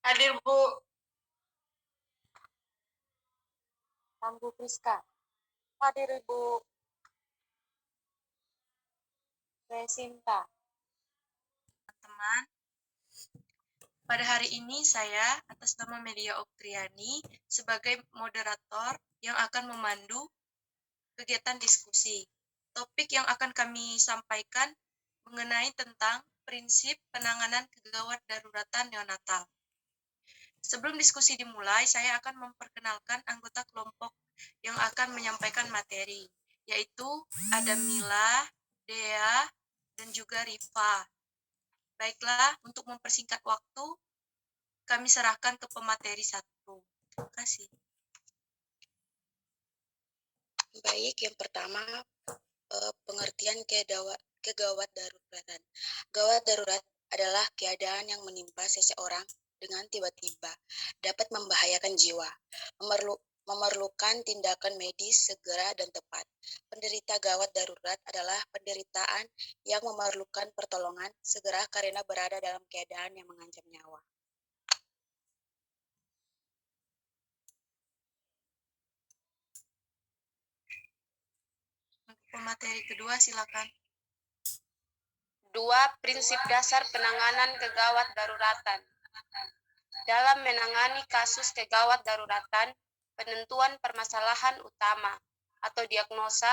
Hadir, Bu. Bu Priska. Hadir, Ibu Resinta. Teman-teman, pada hari ini saya atas nama Media Oktriani sebagai moderator yang akan memandu kegiatan diskusi. Topik yang akan kami sampaikan mengenai tentang prinsip penanganan kegawat daruratan neonatal. Sebelum diskusi dimulai, saya akan memperkenalkan anggota kelompok yang akan menyampaikan materi, yaitu ada Mila, Dea, dan juga Rifa. Baiklah, untuk mempersingkat waktu, kami serahkan ke pemateri satu. Terima kasih. Baik, yang pertama pengertian kegawat daruratan. Gawat darurat adalah keadaan yang menimpa seseorang dengan tiba-tiba, dapat membahayakan jiwa, memerlukan tindakan medis segera dan tepat. Penderita gawat darurat adalah penderitaan yang memerlukan pertolongan segera karena berada dalam keadaan yang mengancam nyawa. Untuk pemateri kedua, silakan. 2. Prinsip dasar penanganan kegawat daruratan. Dalam menangani kasus kegawat daruratan, penentuan permasalahan utama atau diagnosa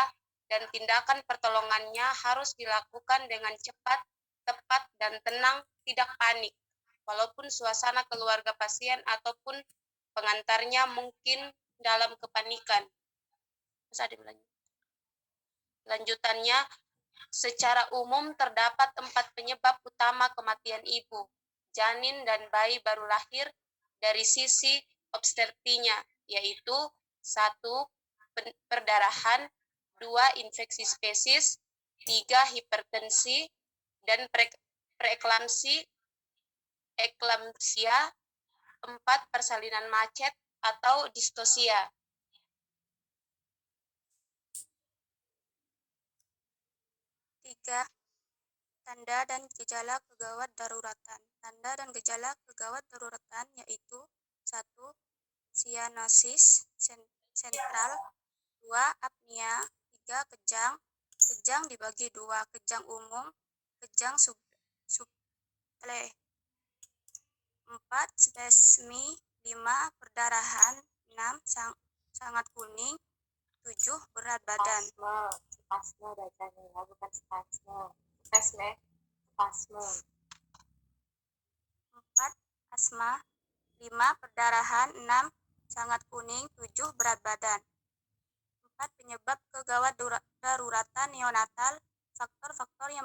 dan tindakan pertolongannya harus dilakukan dengan cepat, tepat, dan tenang, tidak panik. Walaupun suasana keluarga pasien ataupun pengantarnya mungkin dalam kepanikan. Lanjutannya, secara umum terdapat 4 penyebab utama kematian ibu, janin, dan bayi baru lahir dari sisi obstetrinya, yaitu 1. Perdarahan, 2. Infeksi spesies, 3. Hipertensi, dan preeklamsia, 4. Persalinan macet atau distosia. 3. Tanda dan gejala kegawat daruratan. Tanda dan gejala kegawat daruratan yaitu 1. Sianosis sentral, 2. Apnia, 3. Kejang. Kejang dibagi 2, kejang umum, kejang suple. 4. Spasmi, 5. Perdarahan, 6. Sangat kuning, 7. Berat badan. Spasme bacanya ya, bukan spasme. Spasme. 4. Asma, 5. Perdarahan, 6. Sangat kuning, 7. Berat badan. 4. Penyebab kegawat daruratan neonatal. Faktor-faktor yang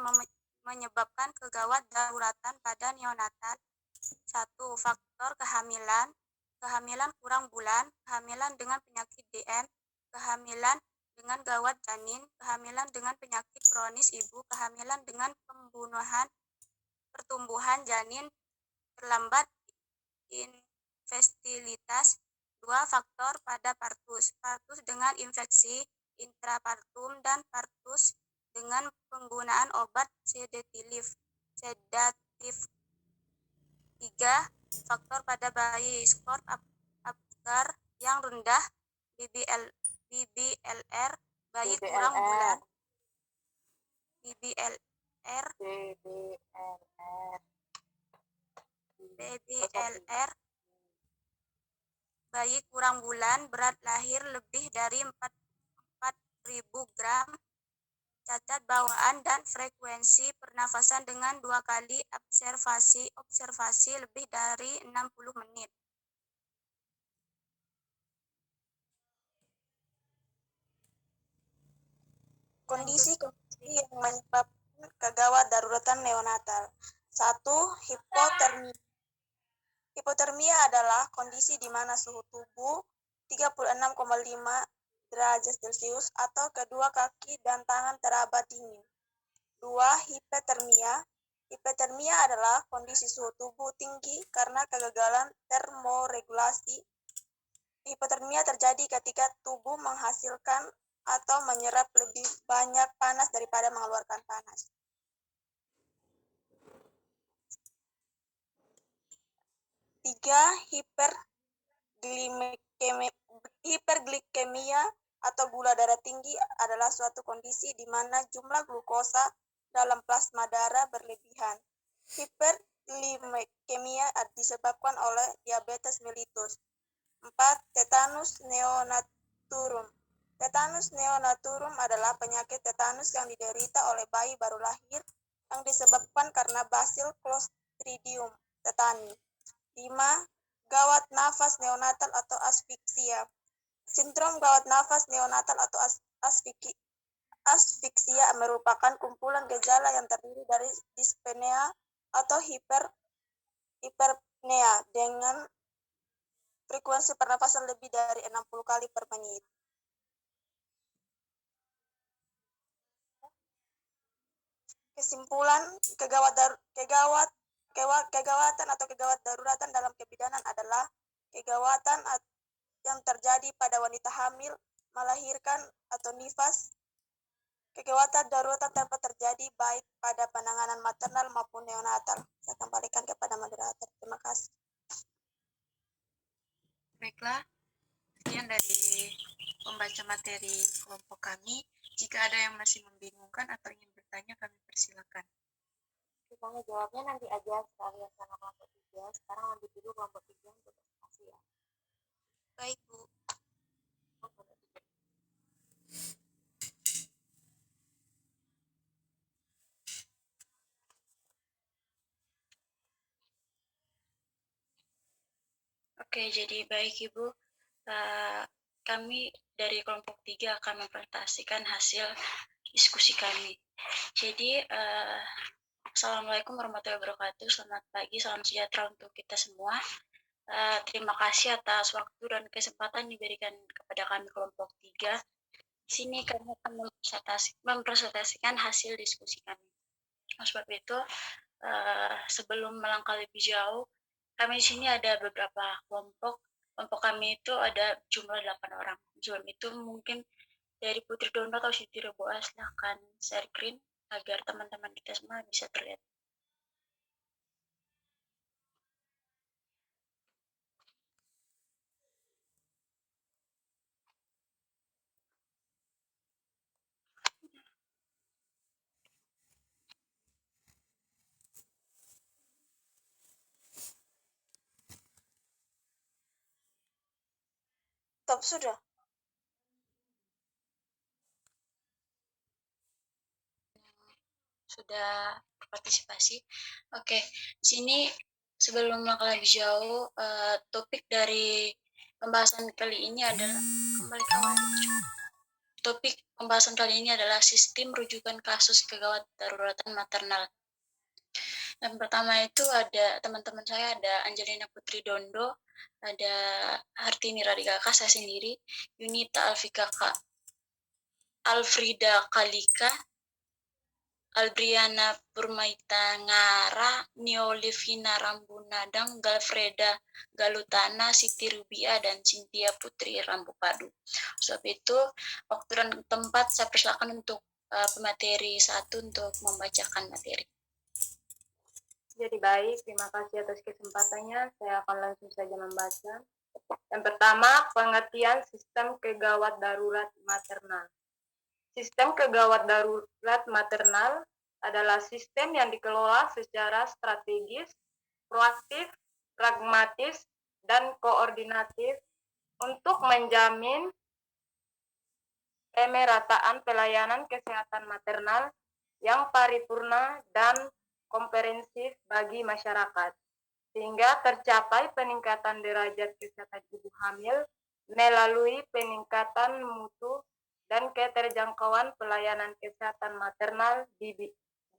menyebabkan kegawat daruratan pada neonatal. 1. Faktor kehamilan, kehamilan kurang bulan, kehamilan dengan penyakit DM, kehamilan dengan gawat janin, kehamilan dengan penyakit kronis ibu, kehamilan dengan pertumbuhan janin terlambat, infestilitas. 2. Faktor pada partus, partus dengan infeksi intrapartum dan partus dengan penggunaan obat sedatif. 3. Faktor pada bayi, skor Apgar yang rendah, BBLR, bayi kurang bulan, BBLR, bayi kurang bulan, berat lahir lebih dari 4.000 gram, cacat bawaan, dan frekuensi pernafasan dengan 2 kali observasi lebih dari 60 menit. Kondisi yang menyebabkan kegawat daruratan neonatal. 1. Hipotermia. Hipotermia adalah kondisi di mana suhu tubuh 36,5 derajat Celcius atau kedua kaki dan tangan teraba dingin. 2. Hipertermia. Hipertermia adalah kondisi suhu tubuh tinggi karena kegagalan termoregulasi. Hipotermia terjadi ketika tubuh menghasilkan atau menyerap lebih banyak panas daripada mengeluarkan panas. Tiga, hiperglikemia atau gula darah tinggi adalah suatu kondisi di mana jumlah glukosa dalam plasma darah berlebihan. Hiperglikemia disebabkan oleh diabetes mellitus. 4. Tetanus neonaturum. Tetanus neonaturum adalah penyakit tetanus yang diderita oleh bayi baru lahir yang disebabkan karena basil Clostridium tetani. 5. Gawat nafas neonatal atau asfiksia. Sindrom gawat nafas neonatal atau asfiksia merupakan kumpulan gejala yang terdiri dari dyspnea atau hiperpnea dengan frekuensi pernapasan lebih dari 60 kali per menit. Kesimpulan, kegawatan atau kegawat daruratan dalam kebidanan adalah kegawatan yang terjadi pada wanita hamil, melahirkan, atau nifas. Kegawatan daruratan dapat terjadi baik pada penanganan maternal maupun neonatal. Saya kembalikan kepada moderator. Terima kasih. Baiklah, sekian dari pembaca materi kelompok kami. Jika ada yang masih membingungkan atau ingin bertanya, kami persilakan. Kita ngejawabnya nanti aja sekalian sama kelompok 3. Sekarang lanjut dulu kelompok 3 untuk presentasi ya. Baik, Bu. Oke, jadi baik Ibu. Kami dari kelompok 3 akan mempresentasikan hasil diskusi kami. Jadi, Assalamualaikum warahmatullahi wabarakatuh. Selamat pagi, salam sejahtera untuk kita semua. Terima kasih atas waktu dan kesempatan diberikan kepada kami kelompok 3. Di sini kami akan mempresentasikan hasil diskusi kami. Oleh sebab itu, sebelum melangkah lebih jauh, kami di sini ada beberapa kelompok. Kelompok kami itu ada jumlah 8 orang. Sebelum itu mungkin dari Putri Dondo atau Siti Reboa silahkan share screen agar teman-teman kita semua bisa terlihat. Top sudah. Sudah berpartisipasi. Oke, di sini sebelum melangkah lebih jauh, topik dari pembahasan kali ini adalah Topik pembahasan kali ini adalah sistem rujukan kasus kegawat daruratan maternal. Yang pertama itu ada teman-teman saya, ada Angelina Putri Dondo, ada Hartini Radikaka, saya sendiri, Yunita Alfrida Kalika, Aldriana Purmaita Ngara, Neolivina Rambunadang, Galfreda Galutana, Siti Rubia, dan Cynthia Putri Rambupadu. Sebab itu, waktu dan tempat saya persilakan untuk pemateri 1 untuk membacakan materi. Jadi baik, terima kasih atas kesempatannya. Saya akan langsung saja membaca. Yang pertama, pengertian sistem kegawat darurat maternal. Sistem kegawat darurat maternal adalah sistem yang dikelola secara strategis, proaktif, pragmatis, dan koordinatif untuk menjamin pemerataan pelayanan kesehatan maternal yang paripurna dan komprehensif bagi masyarakat, sehingga tercapai peningkatan derajat kesehatan ibu hamil melalui peningkatan mutu dan keterjangkauan pelayanan kesehatan maternal di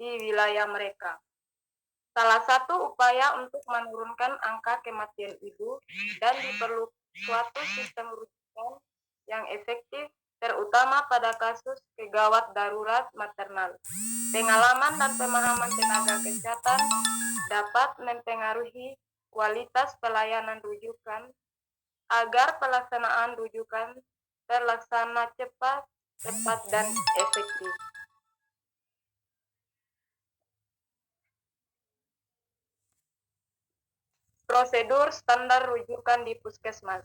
wilayah mereka. Salah satu upaya untuk menurunkan angka kematian ibu dan diperlukan suatu sistem rujukan yang efektif, terutama pada kasus kegawat darurat maternal. Pengalaman dan pemahaman tenaga kesehatan dapat mempengaruhi kualitas pelayanan rujukan agar pelaksanaan rujukan terlaksana cepat, tepat, dan efektif. prosedur standar rujukan di puskesmas.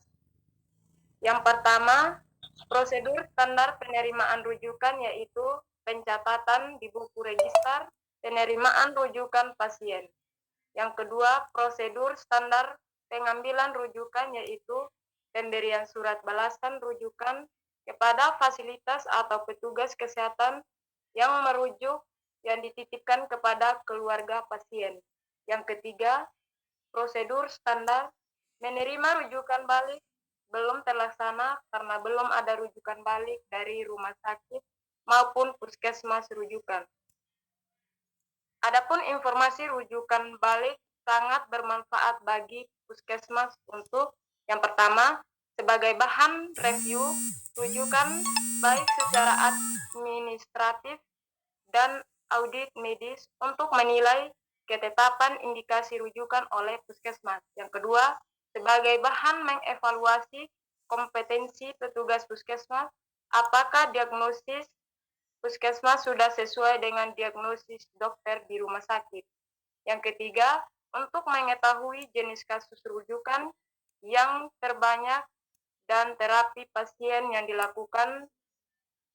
Yang pertama, prosedur standar penerimaan rujukan yaitu pencatatan di buku register penerimaan rujukan pasien. Yang kedua, prosedur standar pengambilan rujukan yaitu pemberian surat balasan rujukan kepada fasilitas atau petugas kesehatan yang merujuk yang dititipkan kepada keluarga pasien. Yang ketiga, prosedur standar menerima rujukan balik belum terlaksana karena belum ada rujukan balik dari rumah sakit maupun puskesmas rujukan. Adapun informasi rujukan balik sangat bermanfaat bagi puskesmas untuk yang pertama, sebagai bahan review rujukan baik secara administratif dan audit medis untuk menilai ketetapan indikasi rujukan oleh puskesmas. Yang kedua, sebagai bahan mengevaluasi kompetensi petugas puskesmas, apakah diagnosis puskesmas sudah sesuai dengan diagnosis dokter di rumah sakit. Yang ketiga, untuk mengetahui jenis kasus rujukan yang terbanyak dan terapi pasien yang dilakukan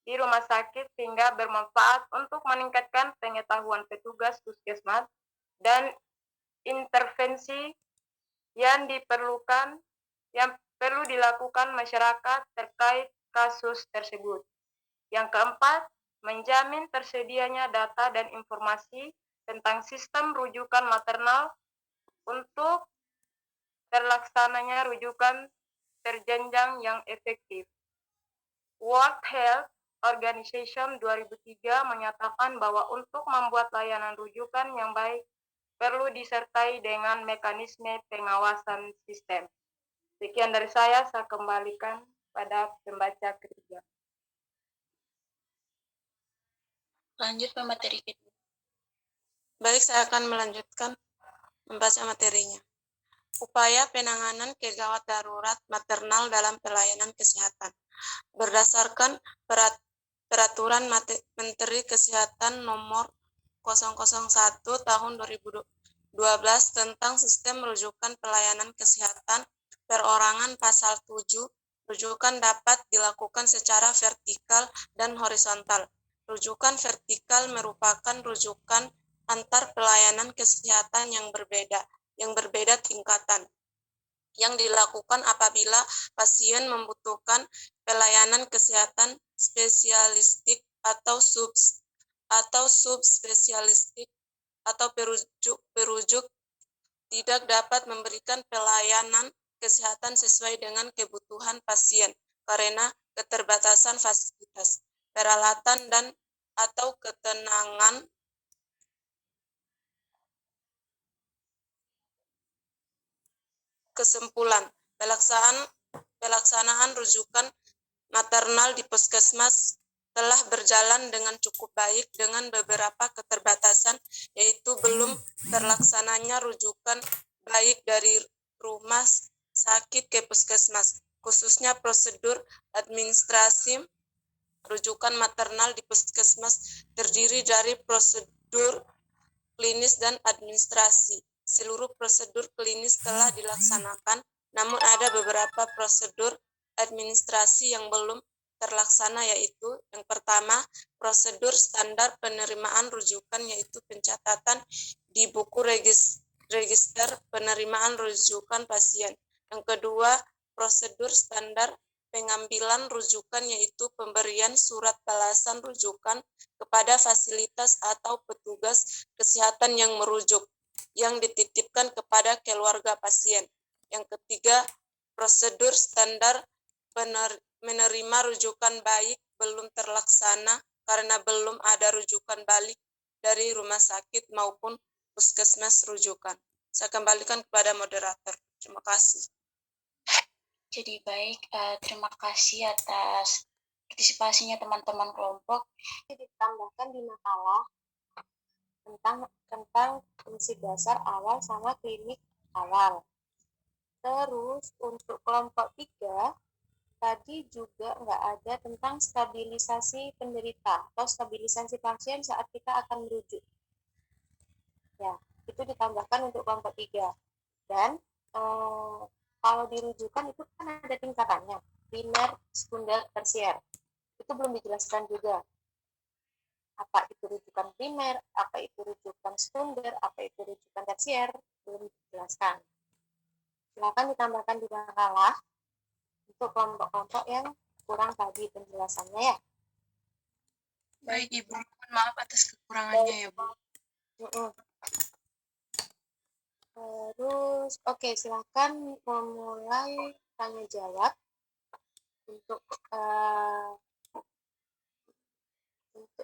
di rumah sakit sehingga bermanfaat untuk meningkatkan pengetahuan petugas puskesmas dan intervensi yang diperlukan yang perlu dilakukan masyarakat terkait kasus tersebut. Yang keempat, menjamin tersedianya data dan informasi tentang sistem rujukan maternal untuk terlaksananya rujukan terjenjang yang efektif. World Health Organization 2003 menyatakan bahwa untuk membuat layanan rujukan yang baik perlu disertai dengan mekanisme pengawasan sistem. Sekian dari saya kembalikan pada pembaca ketiga. Lanjut pemateri kedua. Baik, saya akan melanjutkan membaca materinya. Upaya penanganan kegawat darurat maternal dalam pelayanan kesehatan. Berdasarkan Peraturan Menteri Kesehatan Nomor 001 Tahun 2012 tentang Sistem Rujukan Pelayanan Kesehatan Perorangan Pasal 7, rujukan dapat dilakukan secara vertikal dan horizontal. Rujukan vertikal merupakan rujukan antar pelayanan kesehatan yang berbeda tingkatan, yang dilakukan apabila pasien membutuhkan pelayanan kesehatan spesialistik atau subspesialistik atau perujuk tidak dapat memberikan pelayanan kesehatan sesuai dengan kebutuhan pasien karena keterbatasan fasilitas, peralatan dan atau ketenangan. Kesimpulan, pelaksanaan rujukan maternal di puskesmas telah berjalan dengan cukup baik dengan beberapa keterbatasan, yaitu belum terlaksananya rujukan baik dari rumah sakit ke puskesmas, khususnya prosedur administrasi rujukan maternal di puskesmas terdiri dari prosedur klinis dan administrasi. Seluruh prosedur klinis telah dilaksanakan, namun ada beberapa prosedur administrasi yang belum terlaksana, yaitu yang pertama, prosedur standar penerimaan rujukan, yaitu pencatatan di buku register penerimaan rujukan pasien. Yang kedua, prosedur standar pengambilan rujukan, yaitu pemberian surat balasan rujukan kepada fasilitas atau petugas kesehatan yang merujuk, yang dititipkan kepada keluarga pasien. Yang ketiga, prosedur standar menerima rujukan baik belum terlaksana karena belum ada rujukan balik dari rumah sakit maupun puskesmas rujukan. Saya kembalikan kepada moderator. Terima kasih. Jadi baik, terima kasih atas partisipasinya teman-teman kelompok. Ditambahkan di makalah tentang prinsip dasar awal sama klinik awal. Terus untuk kelompok 3 tadi juga nggak ada tentang stabilisasi penderita atau stabilisasi pasien saat kita akan merujuk. Ya, itu ditambahkan untuk kelompok 3. Dan Kalau dirujukan itu kan ada tingkatannya, primer, sekunder, tersier. Itu belum dijelaskan juga. Apa itu rujukan primer, apa itu rujukan sekunder, apa itu rujukan tersier, belum dijelaskan. Silakan ditambahkan di makalah untuk kelompok-kelompok yang kurang tadi penjelasannya ya. Baik, Ibu. Mohon maaf atas kekurangannya ya, Bu. Terus, oke, silakan memulai tanya jawab untuk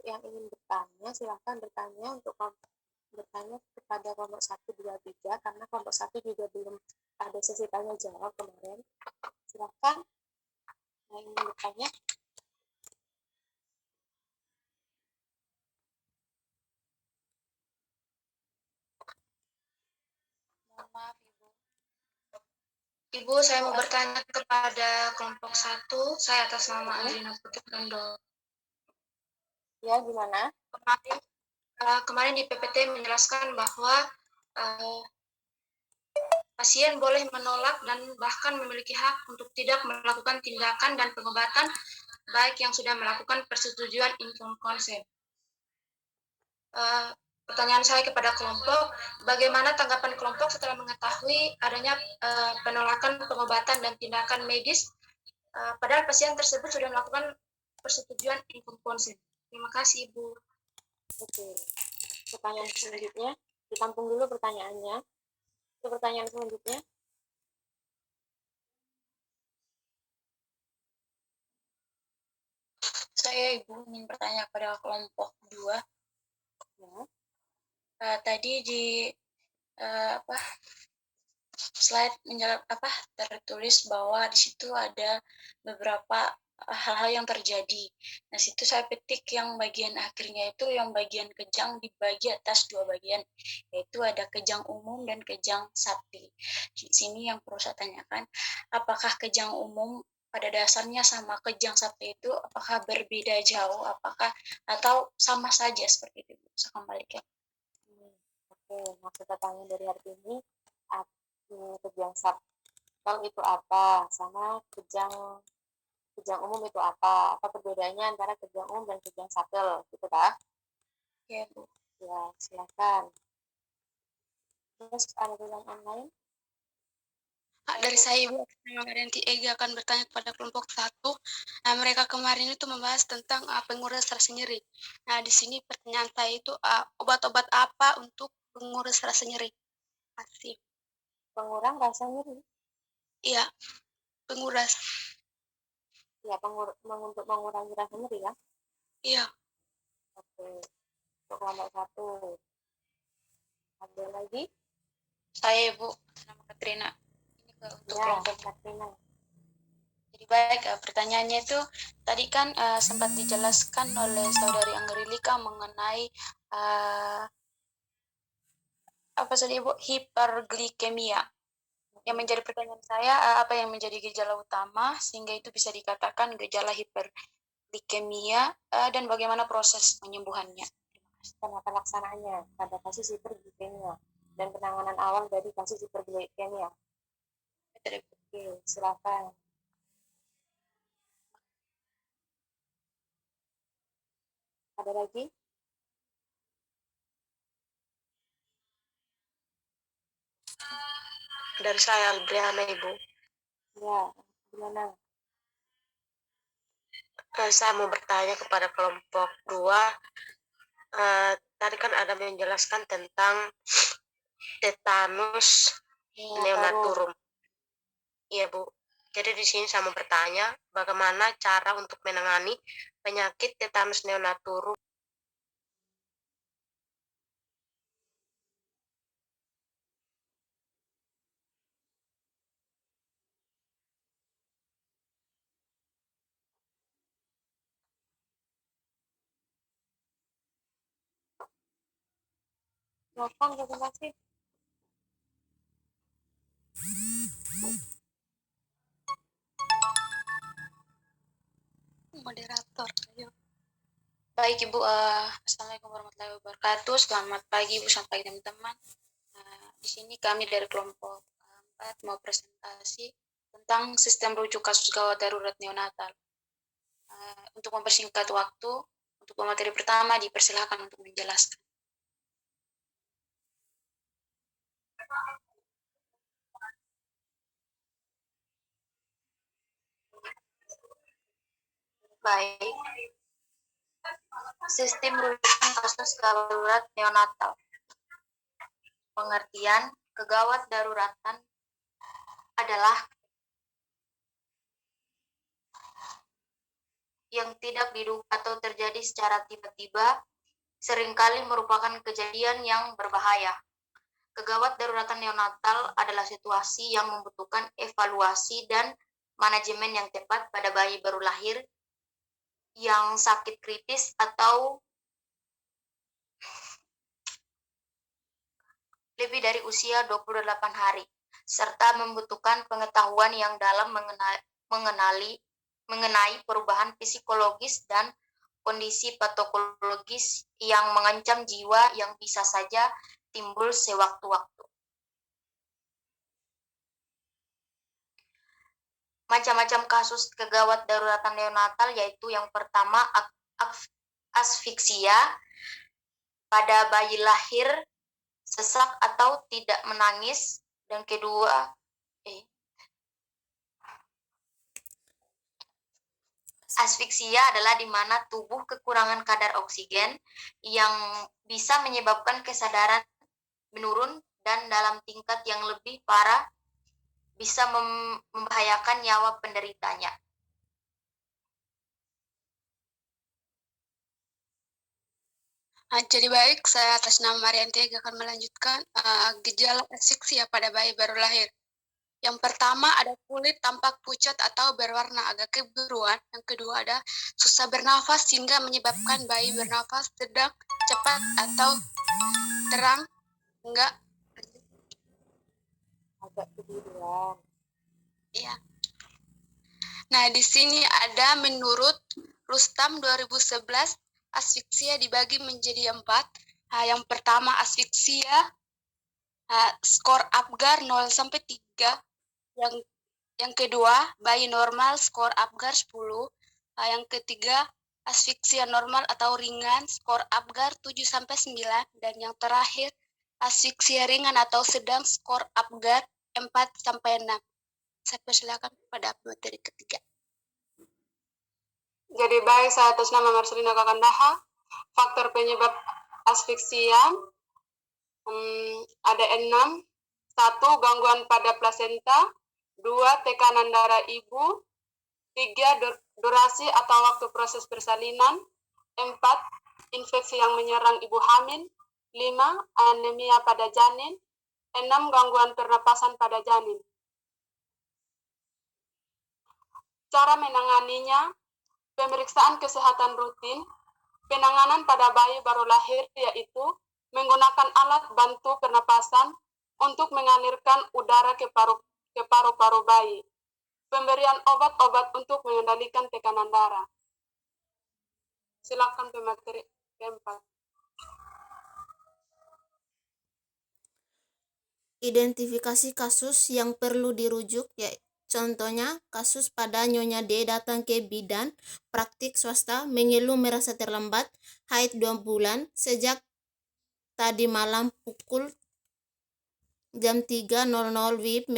yang ingin bertanya. Silakan bertanya untuk bertanya kepada kelompok 1, 2, 3 karena kelompok 1 juga belum ada sesi tanya jawab kemarin. Silakan yang ingin bertanya. Maaf, Ibu. Ibu, saya mau bertanya kepada kelompok 1. Saya atas nama Andrina Putri Rondo. Ya, gimana? Kemarin di PPT menjelaskan bahwa pasien boleh menolak dan bahkan memiliki hak untuk tidak melakukan tindakan dan pengobatan baik yang sudah melakukan persetujuan informed consent. Pertanyaan saya kepada kelompok, bagaimana tanggapan kelompok setelah mengetahui adanya penolakan pengobatan dan tindakan medis padahal pasien tersebut sudah melakukan persetujuan informed consent? Terima kasih, Ibu. Oke. Pertanyaan selanjutnya, ditampung dulu pertanyaannya. Itu pertanyaan selanjutnya. Saya Ibu ingin bertanya pada kelompok 2. Ya. Tadi di slide tertulis bahwa di situ ada beberapa hal-hal yang terjadi. Nah, situ saya petik yang bagian akhirnya itu yang bagian kejang dibagi atas 2 bagian, yaitu ada kejang umum dan kejang sakti. Di sini yang perlu saya tanyakan, apakah kejang umum pada dasarnya sama kejang sakti itu apakah berbeda jauh, atau sama saja seperti itu? Saya kembalikan. Oke, maksud pertanyaan dari hari ini, kejang sakti itu apa, sama kejang umum itu apa perbedaannya antara kejang umum dan kejang satel, gitu kah? Ya, Bu. Ya, silakan. Terus ada pertanyaan lain? Dari saya, Ibu Marianti Ega akan bertanya kepada kelompok 1. Nah, mereka kemarin itu membahas tentang pengurus rasa nyeri. Nah, di sini pertanyaan saya itu obat-obat apa untuk pengurus rasa nyeri? Kasih. Pengurang rasa nyeri? Iya, penguras. Ya, untuk mengurangi rasa nyeri ya? Iya. Oke, untuk kelompok 1. Ada lagi? Saya Ibu, nama Katrina. Untuk Ya, kelompok Katrina. Jadi baik, pertanyaannya itu tadi kan sempat dijelaskan oleh saudari Anggrilika mengenai apa tadi Ibu, hiperglikemia. Yang menjadi pertanyaan saya, apa yang menjadi gejala utama sehingga itu bisa dikatakan gejala hiperglikemia dan bagaimana proses penyembuhannya? Karena pelaksanaannya pada kasus hiperglikemia dan penanganan awal dari kasus hiperglikemia. Oke, silakan. Ada lagi? Dari saya Albriana, Ibu. Ya, gimana? Saya mau bertanya kepada kelompok 2. Tadi kan ada menjelaskan tentang tetanus neonaturum. Iya, Bu. Jadi di sini saya mau bertanya, bagaimana cara untuk menangani penyakit tetanus neonaturum? Silakan, terima kasih. Moderator, ayo. Baik Ibu, Assalamualaikum warahmatullahi wabarakatuh. Selamat pagi Ibu, selamat pagi teman-teman. Di sini kami dari kelompok mau presentasi tentang sistem rujuk kasus gawat darurat neonatal. Untuk mempersingkat waktu, untuk pemateri pertama dipersilakan untuk menjelaskan. Baik. Sistem rujukan kasus darurat neonatal. Pengertian kegawat daruratan adalah yang tidak diduga atau terjadi secara tiba-tiba, seringkali merupakan kejadian yang berbahaya. Kegawat daruratan neonatal adalah situasi yang membutuhkan evaluasi dan manajemen yang tepat pada bayi baru lahir yang sakit kritis atau lebih dari usia 28 hari, serta membutuhkan pengetahuan yang dalam mengenai perubahan psikologis dan kondisi patologis yang mengancam jiwa yang bisa saja timbul sewaktu-waktu. Macam-macam kasus kegawat daruratan neonatal yaitu yang pertama asfiksia pada bayi lahir, sesak atau tidak menangis, dan kedua asfiksia adalah di mana tubuh kekurangan kadar oksigen yang bisa menyebabkan kesadaran menurun dan dalam tingkat yang lebih parah bisa membahayakan nyawa penderitanya. Jadi baik, saya atas nama Marianti akan melanjutkan gejala asfiksia pada bayi baru lahir. Yang pertama ada kulit tampak pucat atau berwarna agak kebiruan. Yang kedua ada susah bernafas sehingga menyebabkan bayi bernafas sedang, cepat, atau terang. Enggak. Agak kebiruan. Iya. Nah, di sini ada menurut Rustam 2011, asfiksia dibagi menjadi 4. Yang pertama asfiksia, skor Apgar 0-3. Yang kedua, bayi normal, skor Apgar 10. Yang ketiga, asfiksia normal atau ringan, skor Apgar 7-9. Dan yang terakhir, asfiksia ringan atau sedang, skor Apgar 4-6. Saya persilakan kepada materi ketiga. Jadi baik, saya atas nama Marcelina Kakandaha. Faktor penyebab asfiksia ada 6. 1. Gangguan pada plasenta. 2. Tekanan darah ibu. 3. Durasi atau waktu proses persalinan. 4. Infeksi yang menyerang ibu hamil. 5. Anemia pada janin. 6. Gangguan pernapasan pada janin. Cara menanganinya, pemeriksaan kesehatan rutin, penanganan pada bayi baru lahir yaitu menggunakan alat bantu pernapasan untuk mengalirkan udara ke paru-paru bayi, pemberian obat-obat untuk mengendalikan tekanan darah. Silakan pemateri keempat. Identifikasi kasus yang perlu dirujuk, contohnya kasus pada Nyonya D datang ke bidan praktik swasta, mengeluh merasa terlambat, haid 2 bulan, sejak tadi malam pukul jam 3.00 WIB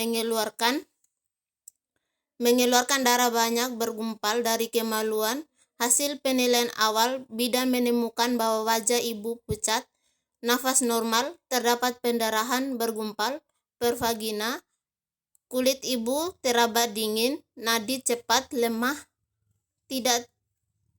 mengeluarkan darah banyak, bergumpal dari kemaluan. Hasil penilaian awal, bidan menemukan bahwa wajah ibu pucat, nafas normal, terdapat pendarahan bergumpal per vagina, kulit ibu teraba dingin, nadi cepat, lemah, tidak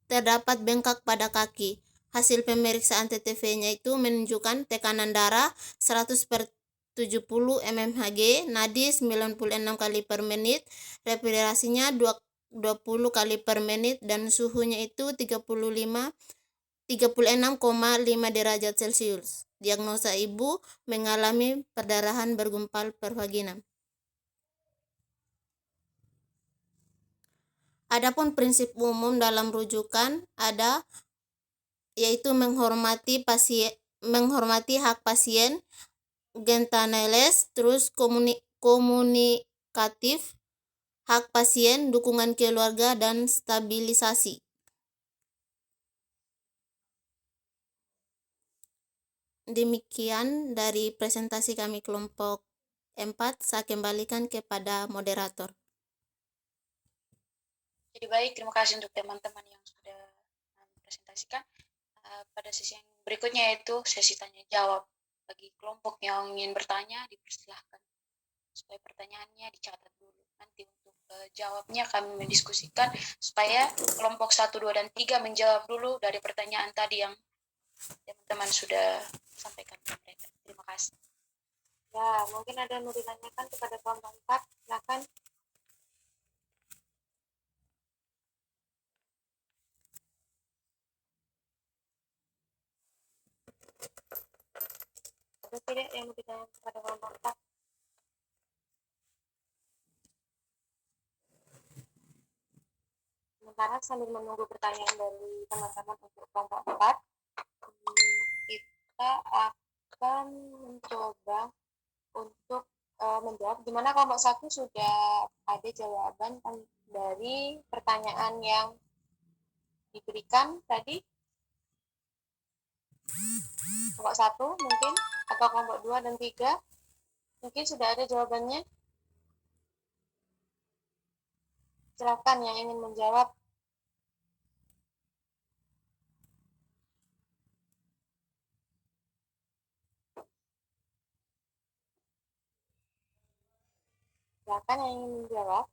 terdapat bengkak pada kaki. Hasil pemeriksaan TTV-nya itu menunjukkan tekanan darah 100/70 mmHg, nadi 96 kali per menit, respirasinya 20 kali per menit, dan suhunya itu 36,5 derajat Celcius. Diagnosa ibu mengalami perdarahan bergumpal per vagina. Adapun prinsip umum dalam rujukan ada yaitu menghormati hak pasien, gentaneles, terus komunikatif, hak pasien, dukungan keluarga, dan stabilisasi. Demikian dari presentasi kami kelompok 4, saya kembalikan kepada moderator. Jadi baik, terima kasih untuk teman-teman yang sudah mempresentasikan. Pada sesi yang berikutnya yaitu sesi tanya jawab. Bagi kelompok yang ingin bertanya, dipersilahkan supaya pertanyaannya dicatat dulu. Nanti untuk jawabnya kami mendiskusikan supaya kelompok 1, 2, dan 3 menjawab dulu dari pertanyaan tadi yang teman-teman sudah sampaikan ke mereka. Terima kasih. Ya, mungkin ada yang mau ditanyakan kepada kelompok 4, silakan. Ada tidak yang mau ditanyakan kepada kelompok 4? Sementara sambil menunggu pertanyaan dari teman-teman untuk kelompok 4, kita akan mencoba untuk menjawab. Gimana kelompok 1 sudah ada jawaban dari pertanyaan yang diberikan tadi? Kelompok 1 mungkin, atau kelompok 2 dan 3 mungkin sudah ada jawabannya. Silakan yang ingin menjawab. Silakan yang ingin menjawab.